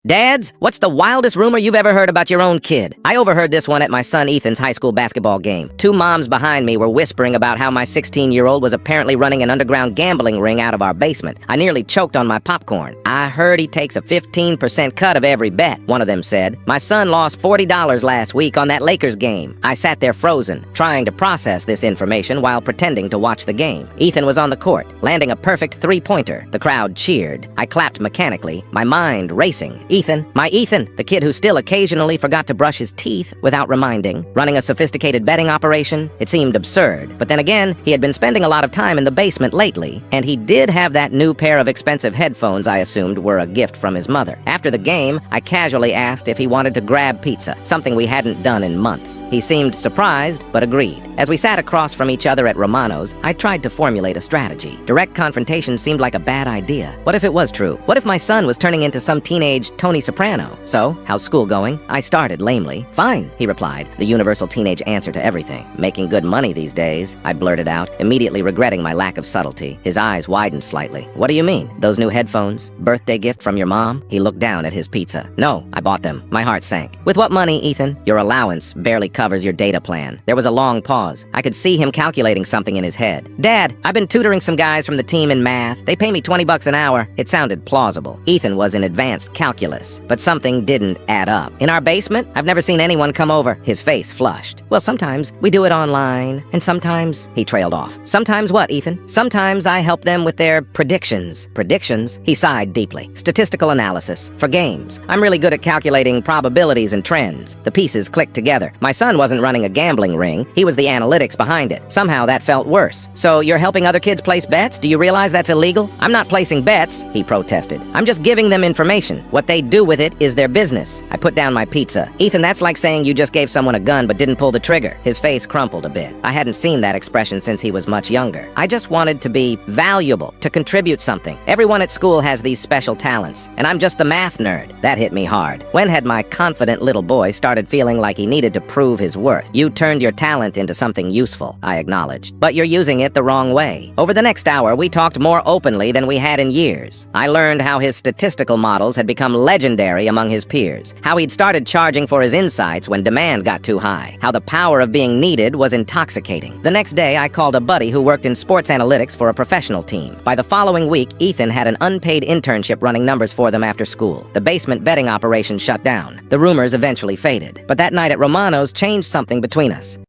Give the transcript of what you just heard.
Dads, what's the wildest rumor you've ever heard about your own kid? I overheard this one at my son Ethan's high school basketball game. Two moms behind me were whispering about how my 16-year-old was apparently running an underground gambling ring out of our basement. I nearly choked on my popcorn. I heard he takes a 15% cut of every bet, one of them said. My son lost $40 last week on that Lakers game. I sat there frozen, trying to process this information while pretending to watch the game. Ethan was on the court, landing a perfect three-pointer. The crowd cheered. I clapped mechanically, my mind racing. Ethan, my Ethan, the kid who still occasionally forgot to brush his teeth without reminding, running a sophisticated betting operation. It seemed absurd, but then again, he had been spending a lot of time in the basement lately, and he did have that new pair of expensive headphones I assumed were a gift from his mother. After the game, I casually asked if he wanted to grab pizza, something we hadn't done in months. He seemed surprised, but agreed. As we sat across from each other at Romano's, I tried to formulate a strategy. Direct confrontation seemed like a bad idea. What if it was true? What if my son was turning into some teenage Tony Soprano? So, how's school going? I started lamely. Fine, he replied, the universal teenage answer to everything. Making good money these days, I blurted out, immediately regretting my lack of subtlety. His eyes widened slightly. What do you mean? Those new headphones? Birthday gift from your mom? He looked down at his pizza. No, I bought them. My heart sank. With what money, Ethan? Your allowance barely covers your data plan. There was a long pause. I could see him calculating something in his head. Dad, I've been tutoring some guys from the team in math. They pay me $20 an hour. It sounded plausible. Ethan was in advanced calculus, but something didn't add up. In our basement, I've never seen anyone come over. His face flushed. Well, sometimes we do it online, and sometimes, he trailed off. Sometimes what, Ethan? Sometimes I help them with their predictions. Predictions? He sighed deeply. Statistical analysis. For games. I'm really good at calculating probabilities and trends. The pieces clicked together. My son wasn't running a gambling ring. He was the analytics behind it. Somehow that felt worse. So you're helping other kids place bets? Do you realize that's illegal? I'm not placing bets, he protested. I'm just giving them information. What they do with it is their business. I put down my pizza. Ethan, that's like saying you just gave someone a gun but didn't pull the trigger. His face crumpled a bit. I hadn't seen that expression since he was much younger. I just wanted to be valuable, to contribute something. Everyone at school has these special talents, and I'm just the math nerd. That hit me hard. When had my confident little boy started feeling like he needed to prove his worth? You turned your talent into something useful, I acknowledged. But you're using it the wrong way. Over the next hour, we talked more openly than we had in years. I learned how his statistical models had become legendary among his peers, how he'd started charging for his insights when demand got too high, how the power of being needed was intoxicating. The next day, I called a buddy who worked in sports analytics for a professional team. By the following week, Ethan had an unpaid internship running numbers for them after school. The basement betting operation shut down. The rumors eventually faded. But that night at Romano's changed something between us.